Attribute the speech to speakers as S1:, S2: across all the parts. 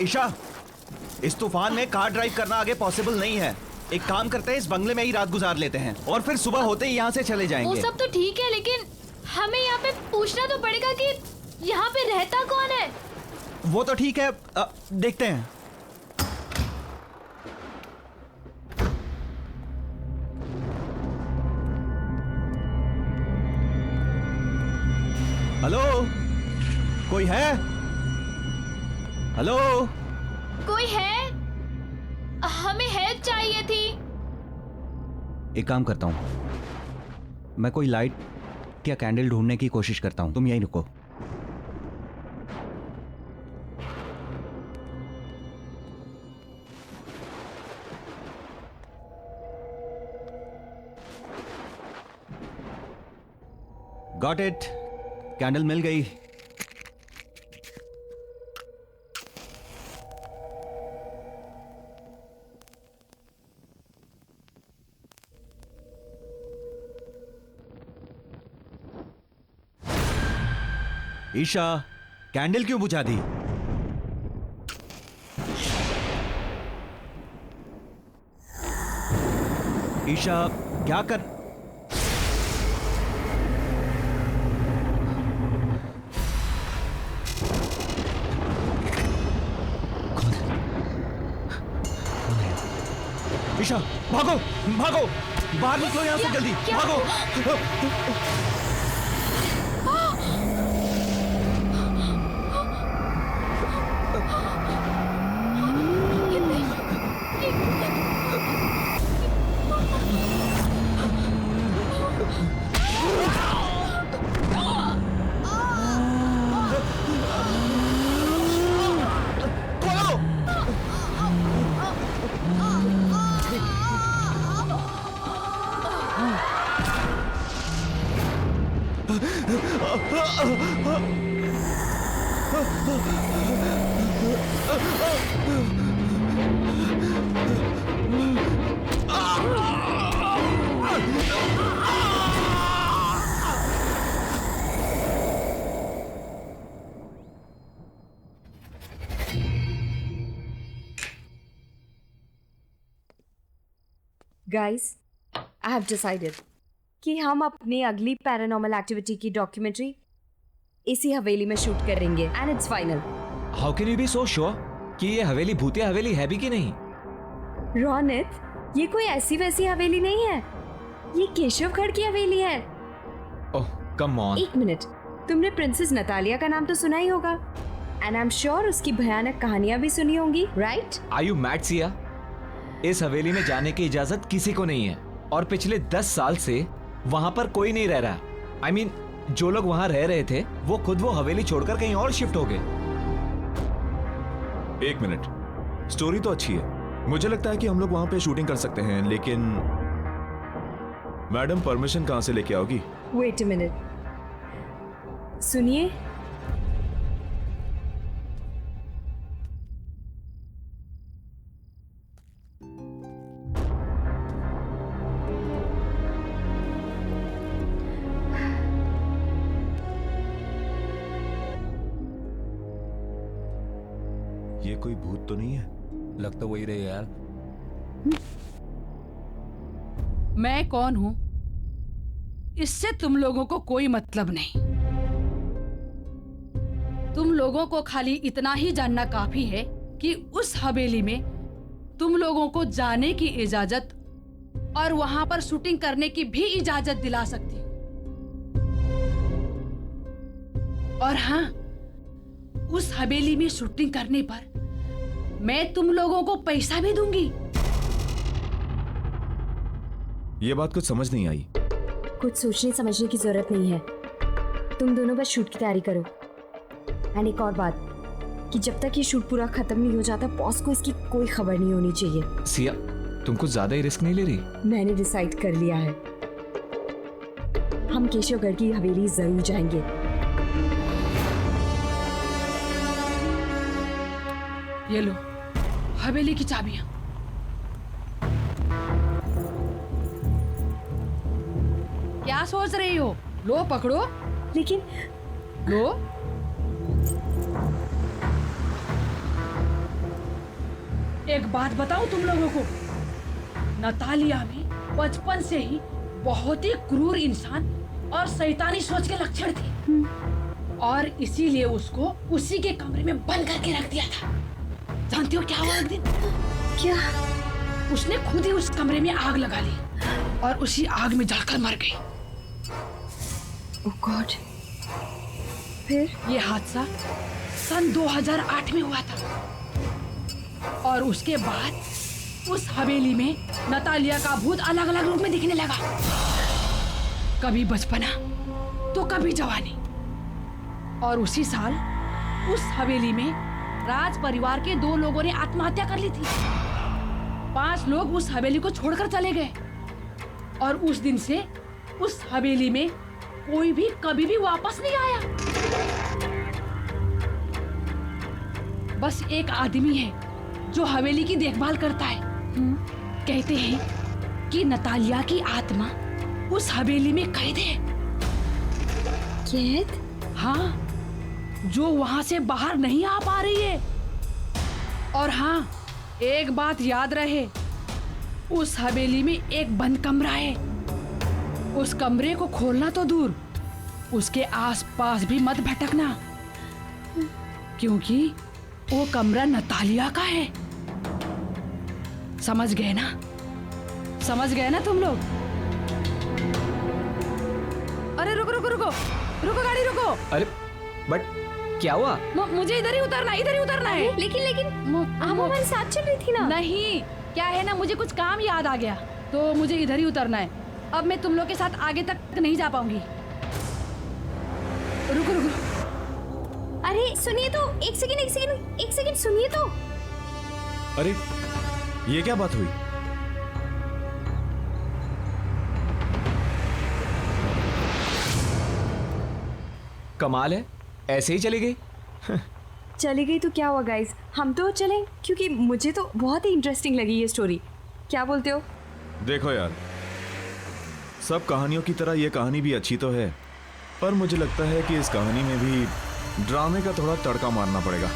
S1: ईशा, इस तूफान में कार ड्राइव करना आगे पॉसिबल नहीं है। एक काम करते हैं, इस बंगले में ही रात गुजार लेते हैं और फिर सुबह होते ही यहाँ से चले जाएंगे।
S2: वो सब तो ठीक है, लेकिन हमें यहाँ पे पूछना तो पड़ेगा कि यहाँ पे रहता कौन है।
S1: वो तो ठीक है, देखते हैं। हेलो, कोई है? हेलो,
S2: कोई है? हमें हेल्प चाहिए थी।
S1: एक काम करता हूँ, मैं कोई लाइट या कैंडल ढूंढने की कोशिश करता हूँ, तुम यहीं रुको। गॉट इट, कैंडल मिल गई। ईशा, कैंडल क्यों बुझा दी? ईशा, क्या कर? ईशा, भागो भागो, बाहर निकलो यहाँ से जल्दी, भागो।
S3: Guys, I have decided कि हम अपनी अगली पैरानॉर्मल एक्टिविटी की डॉक्यूमेंट्री इसी हवेली में शूट करेंगे and it's final.
S4: How can you be so sure कि ये हवेली भूतिया हवेली है भी कि नहीं?
S3: रोनित, ये कोई ऐसी वैसी हवेली नहीं है, ये केशवगढ़ की हवेली है।
S4: ओह कम ऑन।
S3: एक मिनट, तुमने प्रिंसेस नतालिया का नाम तो सुना ही होगा एंड आई एम श्योर उसकी भयानक कहानियां भी सुनी होंगी, right?
S4: Are you mad Siya? इस हवेली में जाने की इजाजत किसी को नहीं है और पिछले 10 साल से वहां पर कोई नहीं रह रहा। I mean, जो लोग वहां रह रहे थे वो खुद वो हवेली छोड़कर कहीं और शिफ्ट हो गए।
S5: एक मिनट, स्टोरी तो अच्छी है, मुझे लगता है कि हम लोग वहां पे शूटिंग कर सकते हैं, लेकिन मैडम परमिशन कहां से लेके आओगी?
S3: वेट अ मिनट, सुनिए।
S5: ये कोई भूत तो नहीं है?
S4: लगता वही रहे यार।
S6: मैं कौन हूं इससे तुम लोगों को कोई मतलब नहीं। तुम लोगों को खाली इतना ही जानना काफी है कि उस हवेली में तुम लोगों को जाने की इजाजत और वहां पर शूटिंग करने की भी इजाजत दिला सकती हूं। और हाँ, उस हवेली में शूटिंग करने पर मैं तुम लोगों को पैसा भी दूंगी।
S5: ये बात कुछ समझ नहीं आई।
S3: कुछ सोचने समझने की जरूरत नहीं है, तुम दोनों बस शूट की तैयारी करो। एंड एक और बात कि जब तक ये शूट पूरा खत्म नहीं हो जाता, बॉस को इसकी कोई खबर नहीं होनी चाहिए।
S4: सिया, तुम कुछ ज्यादा ही रिस्क नहीं ले रही?
S3: मैंने डिसाइड कर लिया है, हम केशवगढ़ की हवेली जरूर जाएंगे।
S6: ये लो हवेली की चाबियां। क्या सोच रही हो? लो पकड़ो।
S3: लेकिन
S6: लो। एक बात बताऊं तुम लोगों को, नतालिया में बचपन से ही बहुत ही क्रूर इंसान और शैतानी सोच के लक्षण थे और इसीलिए उसको उसी के कमरे में बंद करके रख दिया था। जानती हो क्या हुआ एक दिन?
S3: क्या?
S6: उसने खुद ही उस कमरे में आग लगा ली और उसी आग में जलकर मर गई।
S3: ओह गॉड। फिर?
S6: ये हादसा सन 2008 में हुआ था और उसके बाद उस हवेली में नतालिया का भूत अलग अलग रूप में दिखने लगा। कभी बचपना तो कभी जवानी। और उसी साल उस हवेली में राज परिवार के 2 लोगों ने आत्महत्या कर ली थी। 5 लोग उस हवेली को छोड़कर चले गए और उस दिन से उस हवेली में कोई भी कभी भी वापस नहीं आया। बस एक आदमी है जो हवेली की देखभाल करता है। कहते हैं कि नतालिया की आत्मा उस हवेली में कैद है।
S3: कैद?
S6: हाँ, जो वहां से बाहर नहीं आ पा रही है। और हाँ, एक बात याद रहे, उस हवेली में एक बंद कमरा है। उस कमरे को खोलना तो दूर, उसके आसपास भी मत भटकना, क्योंकि वो कमरा नतालिया का है। समझ गए ना? समझ गए ना तुम लोग? अरे रुको रुको रुको रुको, गाड़ी रुको।
S4: अरे बट क्या हुआ?
S6: मुझे इधर ही उतरना है।
S3: लेकिन हम हमारे साथ चल रही थी ना।
S6: नहीं, क्या है ना, मुझे कुछ काम याद आ गया तो मुझे इधर ही उतरना है। अब मैं तुम लोग के साथ आगे तक नहीं जा पाऊंगी। रुको रुको।
S3: अरे सुनिए तो, एक सेकंड सुनिए तो।
S5: अरे ये क्या बात हुई?
S4: कमाल है, ऐसे ही चली गई।
S3: चली गई तो क्या हुआ गाइस, हम तो चलें, क्योंकि मुझे तो बहुत ही इंटरेस्टिंग लगी ये स्टोरी। क्या बोलते हो?
S5: देखो यार, सब कहानियों की तरह ये कहानी भी अच्छी तो है, पर मुझे लगता है कि इस कहानी में भी ड्रामे का थोड़ा तड़का मारना पड़ेगा।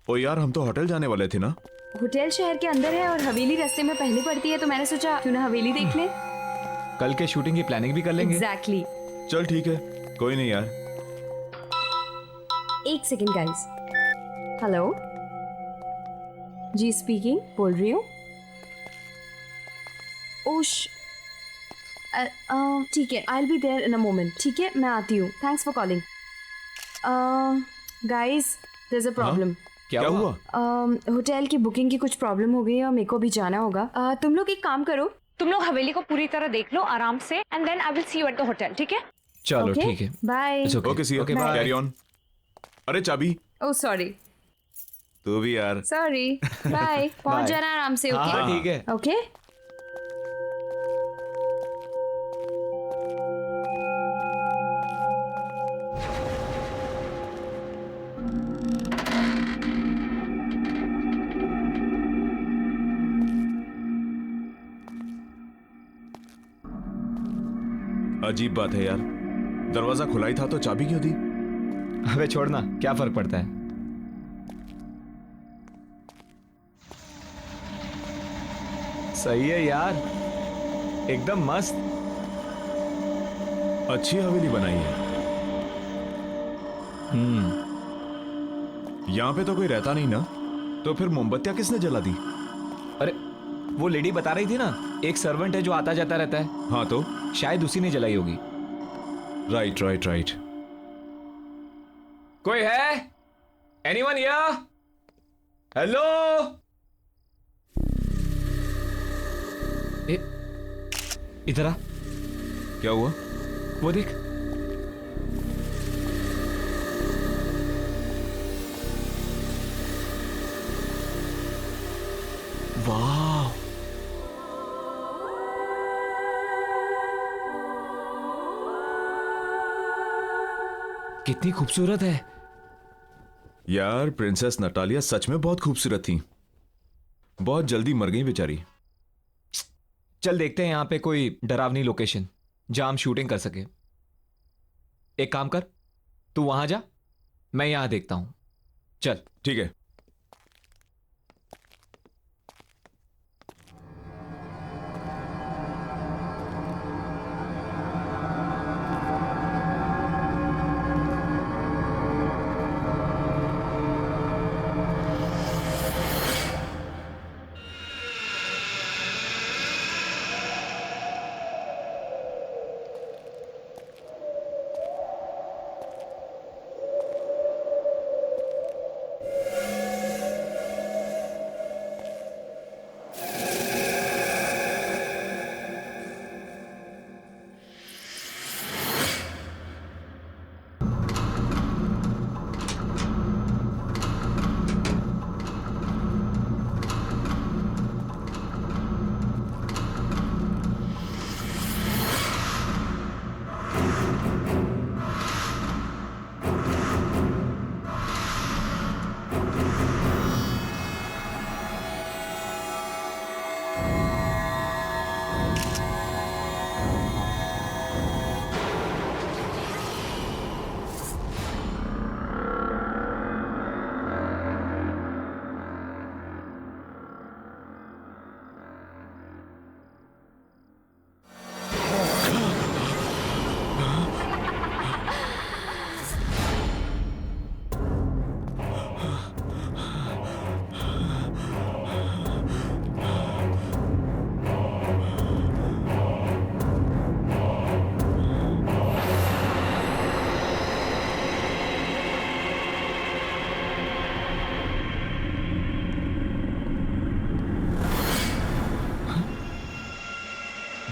S5: ओ यार, हम तो होटल जाने वाले थे ना?
S3: होटल शहर के अंदर है और हवेली रास्ते में पहले पड़ती है, तो मैंने सोचा क्यों ना हवेली देख लें।
S4: कल के शूटिंग की प्लानिंग भी कर लेंगे।
S3: एग्जैक्टली।
S5: चल ठीक है, कोई नहीं यार।
S3: एक सेकंड गाइस। हेलो जी, स्पीकिंग, बोल रही हूँ। ओश, ठीक है, I will be there in a moment. ठीक है, मैं आती हूँ। Thanks for calling. Guys, there is a problem.
S4: क्या हुआ?
S3: होटल की बुकिंग की कुछ प्रॉब्लम हो गई है और मेरे को भी जाना होगा। तुम लोग एक काम करो, तुम लोग हवेली को पूरी तरह देख लो आराम से, and then I will see you at the hotel. ठीक है?
S4: चलो
S3: Okay?
S4: ठीक है।
S3: Bye.
S4: It's okay.
S5: Okay see,
S4: Okay, bye.
S5: Carry on. अरे चाबी।
S3: Oh sorry.
S5: तू भी यार।
S3: सॉरी। बाय। पहुंच
S4: Bye.
S3: जाना आराम से।
S4: हाँ
S3: ओके?
S4: ठीक है।
S3: ओके।
S5: अजीब बात है यार, दरवाजा खुला ही था तो चाबी क्यों दी?
S4: अबे छोड़ना, क्या फर्क पड़ता है। सही है यार, एकदम मस्त।
S5: अच्छी हवेली बनाई है। यहाँ पे तो कोई रहता नहीं ना, तो फिर मोमबत्तियां किसने जला दी?
S4: अरे वो लेडी बता रही थी ना, एक सर्वेंट है जो आता जाता रहता है।
S5: हाँ तो
S4: शायद उसी ने जलाई होगी।
S5: Right right right.
S4: कोई है? Anyone here? हेलो? इधर आ।
S5: क्या हुआ?
S4: वो देख। वाह, कितनी खूबसूरत है।
S5: यार प्रिंसेस नटालिया सच में बहुत खूबसूरत थी, बहुत जल्दी मर गई बेचारी।
S4: चल देखते हैं यहाँ पे कोई डरावनी लोकेशन जहां हम शूटिंग कर सके। एक काम कर, तू वहां जा, मैं यहां देखता हूं। चल।
S5: ठीक है।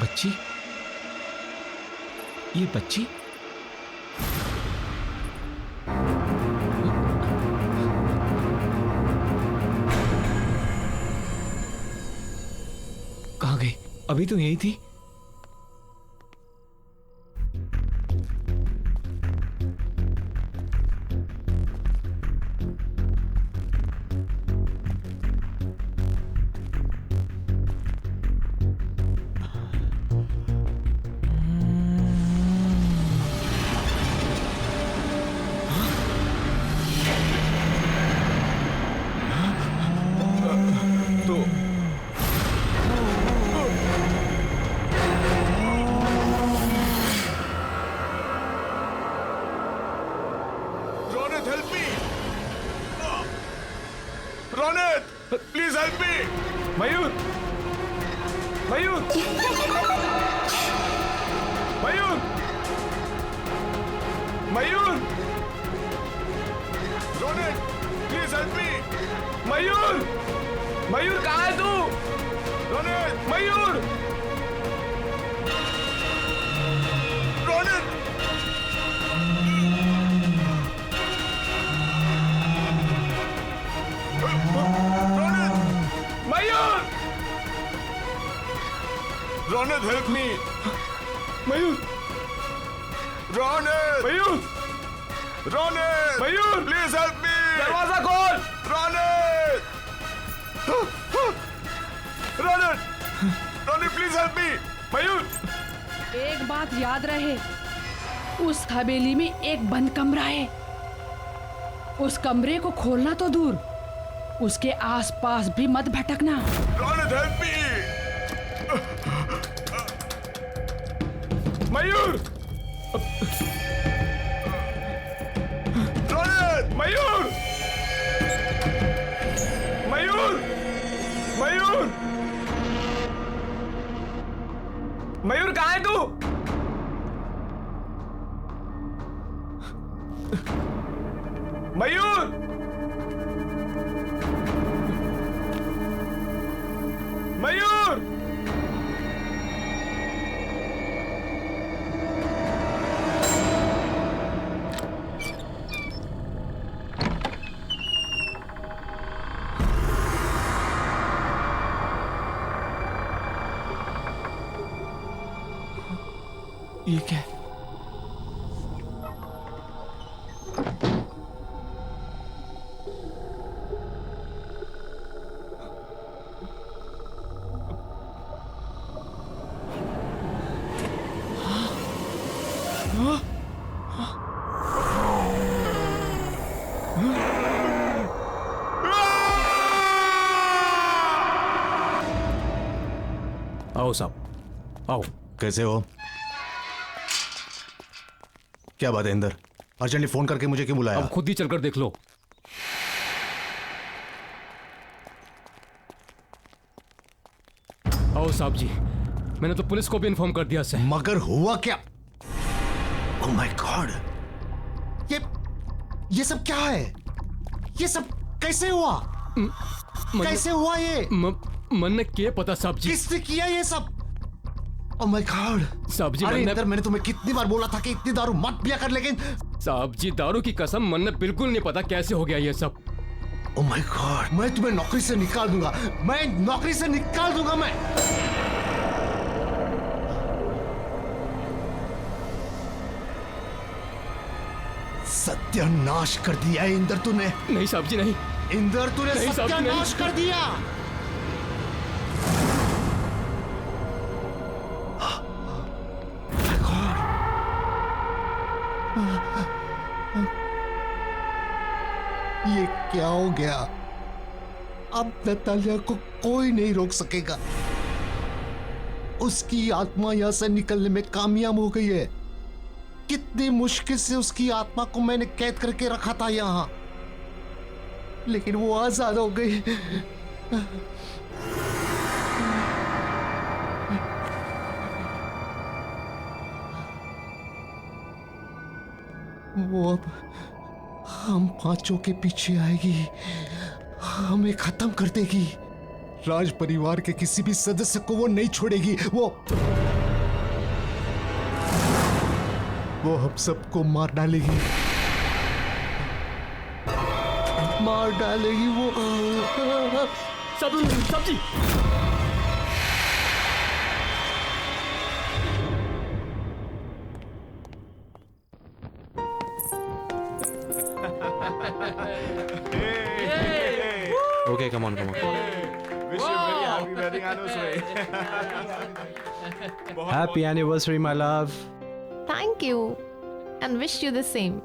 S4: बच्ची, ये बच्ची कहाँ गई? अभी तो यही थी।
S5: Please help me.
S4: Mayur, Mayur, Mayur, Mayur,
S5: Ronit please help me.
S4: Mayur, Mayur कहाँ है तू?
S5: Ronit,
S4: Mayur,
S5: Ronit,
S4: Mayur,
S5: Ronit help me.
S4: Mayur,
S5: Ronit,
S4: Mayur,
S5: Ronit,
S4: Mayur,
S5: please help me.
S4: दरवाजा खोल।
S5: Ronit, Ronit, Ronit please help me.
S4: Mayur,
S6: एक बात याद रहे, उस हवेली में एक बंद कमरा है। उस कमरे को खोलना तो दूर, उसके आसपास भी मत भटकना।
S5: Ronit help me.
S4: मयूर,
S5: रोनित,
S4: मयूर, मयूर, मयूर, मयूर कहाँ है तू? मयूर, मयूर, ये क्या है?
S7: साहब आओ।
S8: कैसे हो? क्या बात है इंदर, अर्जेंटली फोन करके मुझे क्यों बुलाया?
S7: अब खुद ही चलकर देख लो। आओ साहब जी, मैंने तो पुलिस को भी इन्फॉर्म कर दिया सर।
S8: मगर हुआ क्या? ओह माय गॉड, ये सब क्या है? ये सब कैसे हुआ? कैसे हुआ ये?
S7: मन ने क्या पता साहब जी।
S8: किसने किया ये सब? ओह माय गॉड
S7: साहब जी,
S8: अरे इंदर, मैंने तुम्हें कितनी बार बोला था कि इतनी दारू मत पिया कर, लेकिन
S7: साहब जी दारू की कसम, मन ने बिल्कुल नहीं पता कैसे हो गया ये सब।
S8: ओह माय गॉड, मैं तुम्हें नौकरी से निकाल दूंगा, मैं नौकरी से निकाल दूंगा मैं। सत्यानाश कर दिया है इंदर तूने।
S7: नहीं साहब जी नहीं।
S8: इंदर तूने
S7: नहीं साहब जी,
S8: सत्यानाश कर दिया। ये क्या हो गया? अब नतालिया को कोई नहीं रोक सकेगा। उसकी आत्मा यहां से निकलने में कामयाब हो गई है। कितनी मुश्किल से उसकी आत्मा को मैंने कैद करके रखा था यहां, लेकिन वो आजाद हो गई। वो अब हम पांचों के पीछे आएगी, हमें खत्म कर देगी। राज परिवार के किसी भी सदस्य को वो नहीं छोड़ेगी। वो हम सबको मार डालेगी, मार डालेगी वो।
S7: सब्जी
S9: Okay, come on.
S5: Wish you very happy wedding anniversary.
S9: Happy anniversary, my love.
S10: Thank you and wish you the same.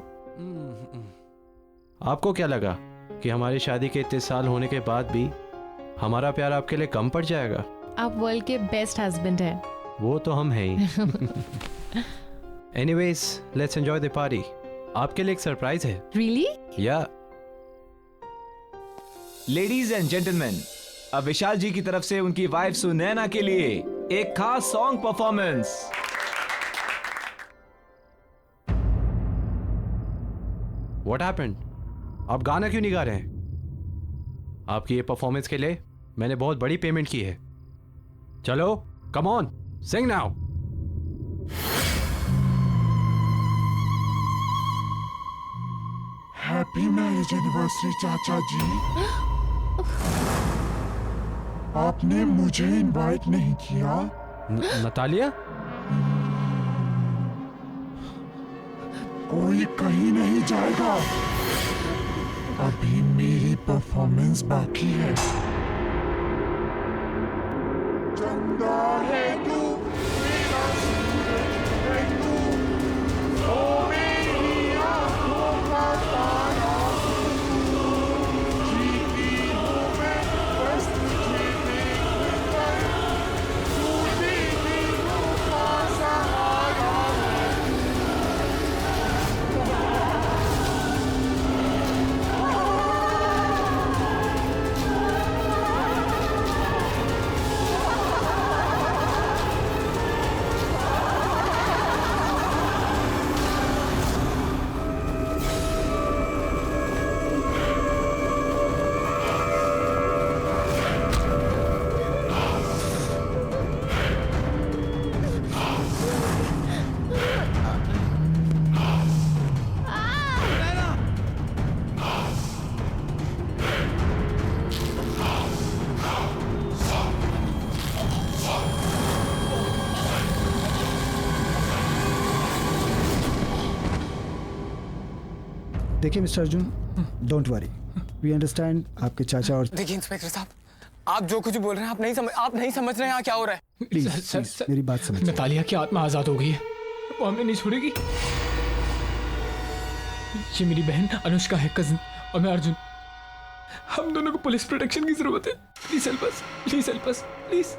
S9: आपको क्या लगा कि हमारी शादी के इतने साल होने के बाद भी हमारा प्यार आपके लिए कम पड़ जाएगा?
S10: आप वर्ल्ड के बेस्ट हस्बैंड हैं।
S9: वो तो हम हैं ही। Anyways, let's enjoy the party. आपके लिए एक सरप्राइज है।
S10: Really?
S9: या
S4: लेडीज एंड जेंटलमैन, अब विशाल जी की तरफ से उनकी वाइफ सुनैना के लिए एक खास सॉन्ग परफॉर्मेंस।
S9: What happened? आप गाना क्यों नहीं गा रहे हैं? आपकी ये परफॉर्मेंस के लिए मैंने बहुत बड़ी पेमेंट की है। चलो, come on, sing now.
S11: Happy marriage anniversary चाचा जी। आपने मुझे इनवाइट नहीं किया।
S9: नतालिया?
S11: कोई कहीं नहीं जाएगा, अभी मेरी परफॉर्मेंस बाकी है। चंदा है तू, मेरा सूरज है तू, ओ मेरी आंखों का तारा तू, जीती हूँ मैं बस तुझे देखकर, तू दिलों का सहारा है।
S12: देखिए mister Arjun, don't worry, we understand आपके चाचा और।
S13: देखिए इंस्पेक्टर साहब, आप जो कुछ बोल रहे हैं आप नहीं समझ रहे हैं यहाँ क्या हो रहा है।
S12: प्लीज मेरी बात समझिए।
S7: नतालिया की आत्मा आजाद हो गई है, वो हमें नहीं छोड़ेगी। ये मेरी बहन अनुष्का है, कजिन, और मैं अर्जुन। हम दोनों को पुलिस प्रोटेक्शन की जरूरत है। Please help us, please help us, please.